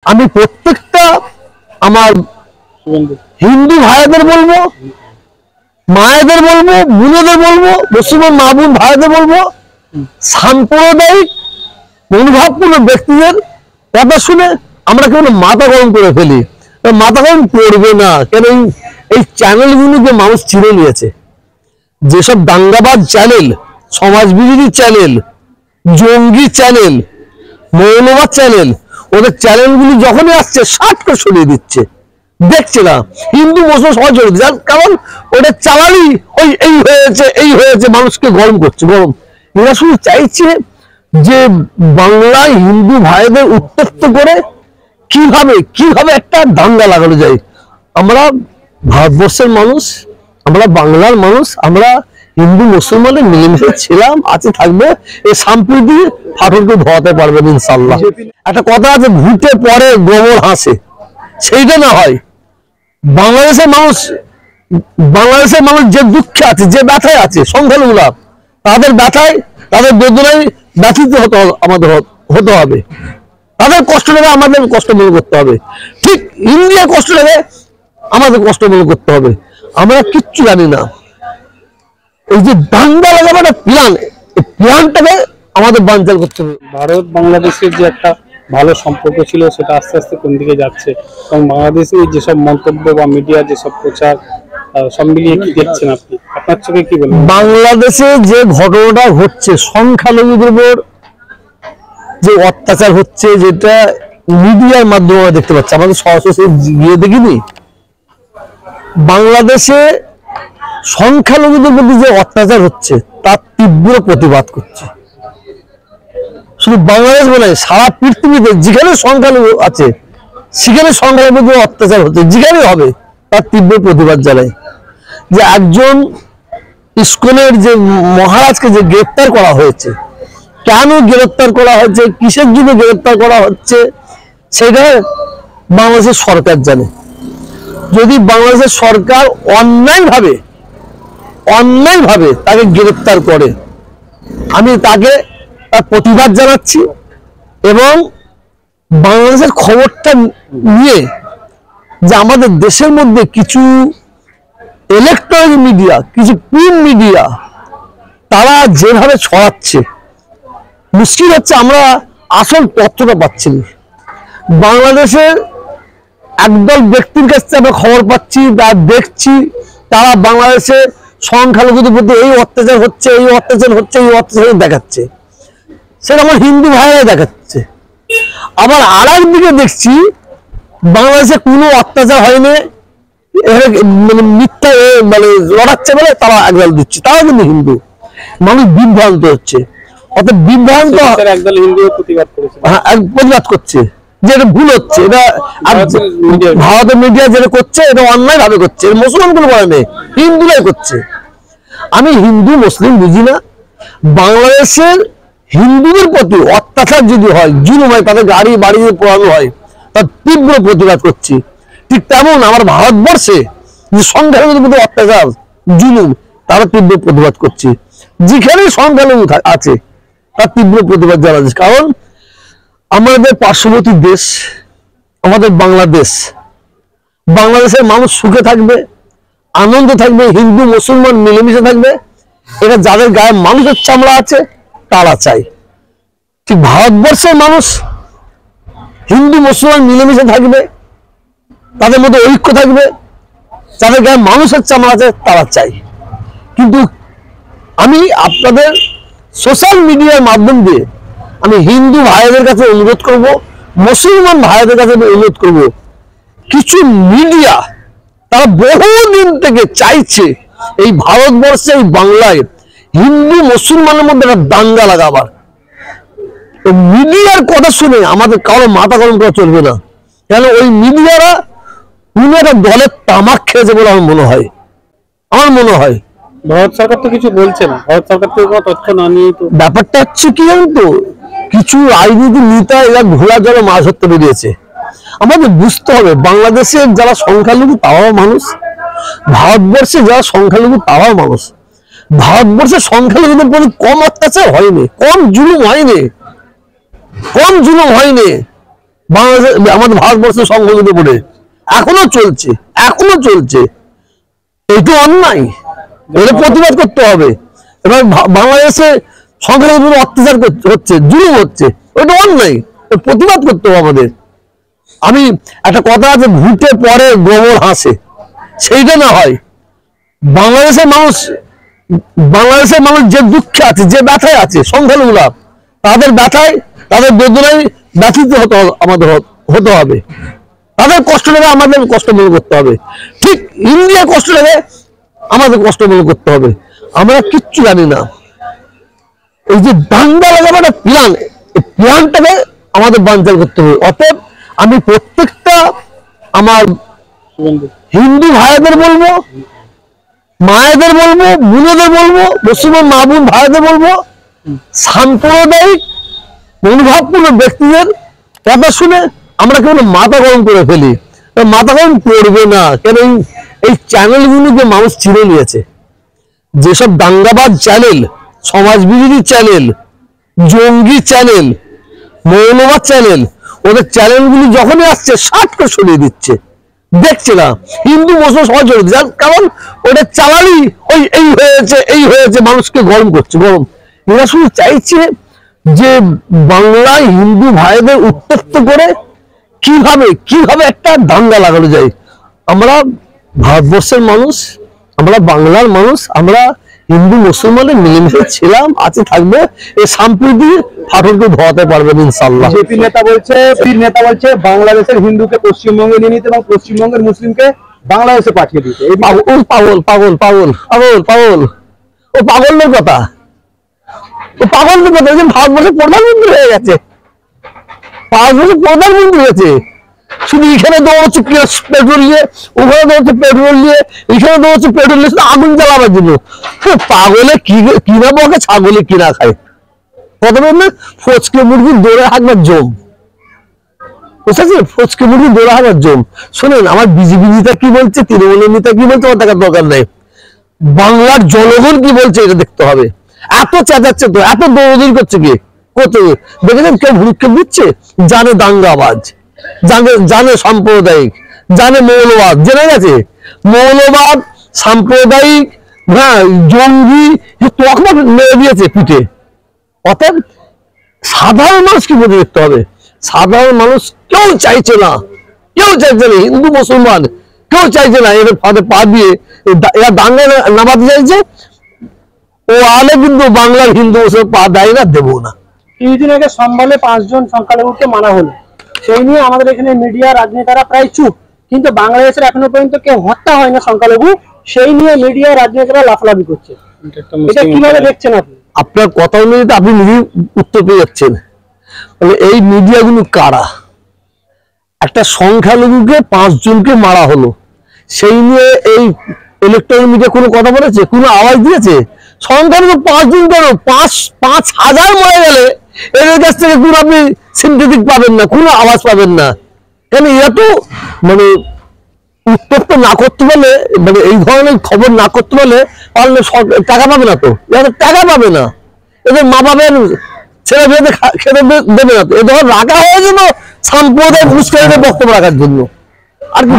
আমি প্রত্যেকটা আমার হিন্দু ভাইদের বলবো, মায়েদের বলবো, বোনেদের বলবো, মুসলমান মা বোন ভাইদের বলবো, সাম্প্রদায়িক মনোভাবপূর্ণ ব্যক্তিদের কথা শুনে আমরা কেবল মাথা গরম করে ফেলি। মাথা গরম করবে না, কেন এই চ্যানেলগুলো যে মানুষ চিনে নিয়েছে, যেসব দাঙ্গাবাজ চ্যানেল, সমাজ বিরোধী চ্যানেল, জঙ্গি চ্যানেল, মৌলবাদ চ্যানেল, ওদের চ্যানেলগুলি যখনই আসছে শার্ট করে সরিয়ে দিচ্ছে, দেখছে না হিন্দু মুসলমান সবাই চলে যার কারণ ওটা চালালি ওই এই হয়েছে মানুষকে গরম করছে। গরম এরা শুধু চাইছে যে বাংলায় হিন্দু ভাইদের উত্তপ্ত করে কিভাবে একটা দাঙ্গা লাগানো যায়। আমরা ভারতবর্ষের মানুষ, আমরা বাংলার মানুষ, আমরা হিন্দু মুসলমানের মিলেমিশে ছিলাম, আছে, থাকবে। এই সম্প্রীতি ফাটলকে ধোয়াতে পারবেন ইনশাল্লাহ। একটা কথা আছে, ঘুটে পরে গোবর হাসে, সেইটা না হয়। বাংলাদেশের মানুষ যে দুঃখে আছে, যে ব্যথায় আছে, সংখ্যালঘুরা তাদের ব্যথায়, তাদের বেদনায় ব্যথিত হতে হবে। তাদের কষ্ট নেবে, আমাদের কষ্ট মনে করতে হবে। ঠিক ইন্ডিয়ার কষ্ট নেবে, আমাদের কষ্ট মনে করতে হবে। আমরা কিচ্ছু জানি না। এই যে দাঙ্গা লাগাবার একটা প্ল্যান, এই প্ল্যানটাকে আমাদের বানচাল করতে হবে। ভারত বাংলাদেশের যে একটা ভালো সম্পর্ক ছিল, সেটা আস্তে আস্তে কোন দিকে যাচ্ছে, এবং বাংলাদেশের যেসব মন্তব্য বা মিডিয়া যেসব প্রচার, সব মিলিয়ে কি দেখছেন আপনি? আপনার চোখে কি বলবেন? বাংলাদেশে যে ঘটনাটা হচ্ছে, সংখ্যালঘুদের উপর যে অত্যাচার হচ্ছে, যেটা মিডিয়ার মাধ্যমে আমরা দেখতে পাচ্ছি, আমাদের সরাসরি গিয়ে দেখিনি। বাংলাদেশে সংখ্যালঘুদের প্রতি যে অত্যাচার হচ্ছে তার তীব্র প্রতিবাদ করছে। শুধু বাংলাদেশ বলে সারা পৃথিবীতে যেখানে সংখ্যালঘু আছে, সেখানে সংখ্যালঘুদের অত্যাচার হচ্ছে, যেখানে হবে তার তীব্র প্রতিবাদ জানায়। যে একজন ইস্কনের যে মহারাজকে যে গ্রেপ্তার করা হয়েছে, কেন গ্রেপ্তার করা হয়েছে, কিসের জন্য গ্রেপ্তার করা হচ্ছে, সেটা বাংলাদেশের সরকার জানে। যদি বাংলাদেশের সরকার অন্যায়ভাবে তাকে গ্রেপ্তার করে, আমি তার প্রতিবাদ জানাচ্ছি। এবং বাংলাদেশের খবরটা নিয়ে যে আমাদের দেশের মধ্যে কিছু ইলেকট্রনিক মিডিয়া, কিছু প্রিন্ট মিডিয়া, তারা যেভাবে ছড়াচ্ছে, মুশকিল হচ্ছে আমরা আসল তথ্যটা পাচ্ছি না। বাংলাদেশের একদল ব্যক্তির কাছ থেকে আমরা খবর পাচ্ছি বা দেখছি, তারা বাংলাদেশে সংখ্যালঘুদের প্রতি এই অত্যাচার হচ্ছে, এই অত্যাচার দেখাচ্ছে। সেটা আমার হিন্দু ভাইরাই দেখাচ্ছে। আবার আর একদিকে দেখছি বাংলাদেশে কোনো অত্যাচার হয়নি, মানে মিথ্যা লড়াচ্ছে বলে তারা একদল দিচ্ছে, তারা কিন্তু হিন্দু। মানুষ বিভ্রান্ত হচ্ছে, অর্থাৎ বিভ্রান্ত একদল হিন্দু প্রতিবাদ করছে যে এটা ভুল হচ্ছে। এটা ভারতের মিডিয়া যেটা করছে, এটা অন্যায় ভাবে করছে। মুসলমান কোনো বলে নেই, হিন্দুরাই করছে। আমি হিন্দু মুসলিম বুঝি না। বাংলাদেশের হিন্দুদের প্রতি অত্যাচার যদি হয়, জুলুম হয়, তাদের গাড়ি বাড়ি পোড়ানো হয়, তার তীব্র প্রতিবাদ করছি। ঠিক তেমন আমার ভারতবর্ষে যে সংখ্যালঘুদের প্রতি অত্যাচার, জুলুম, তারা তীব্র প্রতিবাদ করছি। যেখানে সংখ্যালঘু আছে তার তীব্র প্রতিবাদ জানাচ্ছি। কারণ আমাদের পার্শ্ববর্তী দেশ, আমাদের বাংলাদেশের মানুষ সুখে থাকবে, আনন্দ থাকবে, হিন্দু মুসলমান মিলেমিশে থাকবে। এটা যাদের গায়ে মানুষের চামড়া আছে তারা চায়। ঠিক ভারতবর্ষের মানুষ হিন্দু মুসলমান মিলেমিশে থাকবে, তাদের মধ্যে ঐক্য থাকবে, যাদের গায়ে মানুষের চামড়া আছে তারা চায়। কিন্তু আমি আপনাদের সোশ্যাল মিডিয়ার মাধ্যম দিয়ে আমি হিন্দু ভাইদের কাছে অনুরোধ করব, মুসলমান ভাইদের কাছে অনুরোধ করব, কিছু মিডিয়া তারা বহুদিন থেকে চাইছে এই ভারতবর্ষে, এই বাংলায় হিন্দু মুসলমানের মধ্যে একটা দাঙ্গা লাগাবার। মিডিয়ার কথা শুনে আমাদের কারো মাথা গরম করা চলবে না। কেন ওই মিডিয়ারা কোন একটা দলের তামাক খেয়েছে বলে আমার মনে হয়। ভারত সরকার তো কিছু বলছে না, ভারত সরকার তো কোনো তথ্য না নিয়ে তো। ব্যাপারটা হচ্ছে কি জানতো, কিছু রাজনীতি নেতা এরা ঘোড়া জলে মাছ ধরতে বেরিয়েছে। আমাদের বুঝতে হবে বাংলাদেশের যারা সংখ্যালঘু তারাও মানুষ, ভারতবর্ষে যারা সংখ্যালঘু তারাও মানুষ। ভারতবর্ষের সংখ্যালঘুদের প্রতি কম অত্যাচার হয়নি, কম জুলুম হয়নি। বাংলাদেশ, আমাদের ভারতবর্ষের সংখ্যালঘুদের উপরে এখনো চলছে, এখনো চলছে। এইটা অন্যায়, এটা প্রতিবাদ করতে হবে। এবার বাংলাদেশে সংখ্যালঘুদের অত্যাচার হচ্ছে, জুলুম হচ্ছে, ওইটা অন্যায়, এর প্রতিবাদ করতে হবে আমাদের। আমি একটা কথা আছে, ভূতে পরে গোবর হাসে, সেইটা না হয়। বাংলাদেশের মানুষ যে দুঃখে আছে, যে ব্যথায় আছে, সংখ্যালঘুরা তাদের ব্যথায়, তাদের বেদনায় ব্যথিত হতে হবে। তাদের কষ্টটাকে আমাদের কষ্ট মনে করতে হবে, ঠিক ইন্ডিয়ার কষ্টটাকে আমাদের কষ্ট মনে করতে হবে। আমরা কিচ্ছু জানি না। এই যে দাঙ্গা লাগাবার একটা প্ল্যান, এই প্ল্যানটাকে আমাদের বানচাল করতে হবে। অতএব আমি প্রত্যেকটা আমার হিন্দু ভাইদের বলবো, মায়েদের বলবো, বোনেদের বলবো, মুসলমান মা বোন ভাইদের বলবো, সাম্প্রদায়িক মনোভাবপূর্ণ ব্যক্তিদের কথা শুনে আমরা কেবল মাথা গরম করে ফেলি, মাথা গরম করবে না। কেন এই চ্যানেলগুলোকে মানুষ চিনে নিয়েছে। যেসব দাঙ্গাবাজ চ্যানেল, সমাজ বিরোধী চ্যানেল, জঙ্গি চ্যানেল, মৌলবাদ চ্যানেল, ওদের চ্যানেলগুলি যখনই আসছে শার্ট করে সরিয়ে দিচ্ছে, দেখছে না হিন্দু মুসলমান সবাই জড়িত, যার কারণ ওটা চালালি ওই এই হয়েছে মানুষকে গরম করছে, গরম। এরা শুধু চাইছে যে বাংলায় হিন্দু ভাইদের উত্তপ্ত করে কিভাবে একটা দাঙ্গা লাগানো যায়। আমরা ভারতবর্ষের মানুষ, আমরা বাংলার মানুষ, আমরা হিন্দু মুসলমানের মিলেমিশে ছিলাম, আছে, থাকবো। এই সম্প্রীতি ফাটলকে ধোয়াতে পারবেন ইনশাআল্লাহ। বিজেপি নেতা বলছে বাংলাদেশের হিন্দুকে পশ্চিমবঙ্গে নিয়ে নিতে এবং পশ্চিমবঙ্গের মুসলিমকে বাংলাদেশে পাঠিয়ে দিতে। পাগল ও পাগলের কথা, যে ভারতবর্ষের প্রধানমন্ত্রী হয়ে গেছে, ভারতবর্ষের প্রধানমন্ত্রী হয়েছে, শুধু এখানে দৌড়চ্ছে পেট্রোল নিয়ে, ওখানে দৌড়চ্ছে পেট্রোল নিয়ে, এখানে দৌড়চ্ছে পেট্রোল নিয়ে, শুধু আগুন জ্বালাবার জন্য। পাগলে কিনা বকে, ছাগলে কিনা খায়। কথা বল না, ফচকে মুরগির দৌড়ে হাঁকবার জম, বুঝতে ফচকে মুরগির দৌড়ে হাঁকবার জম। শোনেন, আমার বিজেপি নেতা কি বলছে, তৃণমূলের নেতা কি বলছে, আমার দেখার দরকার নেই। বাংলার জনগণ কি বলছে এটা দেখতে হবে। এত চেঁচাচ্ছে তো, এত দৌড়দৌড়ি করছে কি করতে, দেখেছেন কেউ ভূক্ষেপ দিচ্ছে? জানে দাঙ্গাবাজ, জানে সাম্প্রদায়িক, জানে মৌলবাদ, জেনে গেছে মৌলবাদ, সাম্প্রদায়িক, হ্যাঁ, জঙ্গি, তখন মেরে দিয়েছে পিঠে। অতএব সাধারণ মানুষকে বুঝে দেখতে হবে। সাধারণ মানুষ কেউ চাইছে না, হিন্দু মুসলমান কেউ চাইছে না এদের ফাঁদে পা দিয়ে এরা দাঙ্গা নামাতে চাইছে। ও আলে কিন্তু বাংলার হিন্দু মুসলমান পা দেয় না, দেবো না। কিছুদিন আগে সম্বলে 5 জন সংখ্যালঘুকে মানা হলো, সেই নিয়ে আমাদের এখানে মিডিয়া রাজনেতারা প্রায় চুপ, কিন্তু বাংলাদেশের এখনো পর্যন্ত কেউ হত্যা হয় না সংখ্যালঘু, সেই নিয়ে মিডিয়া রাজনেতারা লাফালাফি করছে। এটা কিভাবে দেখছেন আপনি? আপনার কথা অনুযায়ী আপনি নিজেই উত্তর পেয়ে যাচ্ছেন। এই মিডিয়াগুলো কারা? একটা সংখ্যালঘুকে 5 জনকে মারা হলো, সেই নিয়ে এই ইলেকট্রনিক মিডিয়া কোনো কথা বলেছে, কোনো আওয়াজ দিয়েছে? সংখ্যালঘু 5 জন কেন, 5,000 মরে গেলে এদের কাছ থেকে কোনো আপনি সিম্পেথিক পাবেন না, কোনো আওয়াজ পাবেন না। কেন এরা তো মানে উত্তপ্ত না করতে পারলে, মানে এই ধরনের খবর না করতে পারলে টাকা পাবে না, তো এরা টাকা পাবে না, এদের মা বাবার ছেলে মেয়েদের খেতে দেবে না। তো এ ধর রাখা হয়েছে তো সাম্প্রদায়িক উস্কানিতে বক্তব্য রাখার জন্য, আর কি।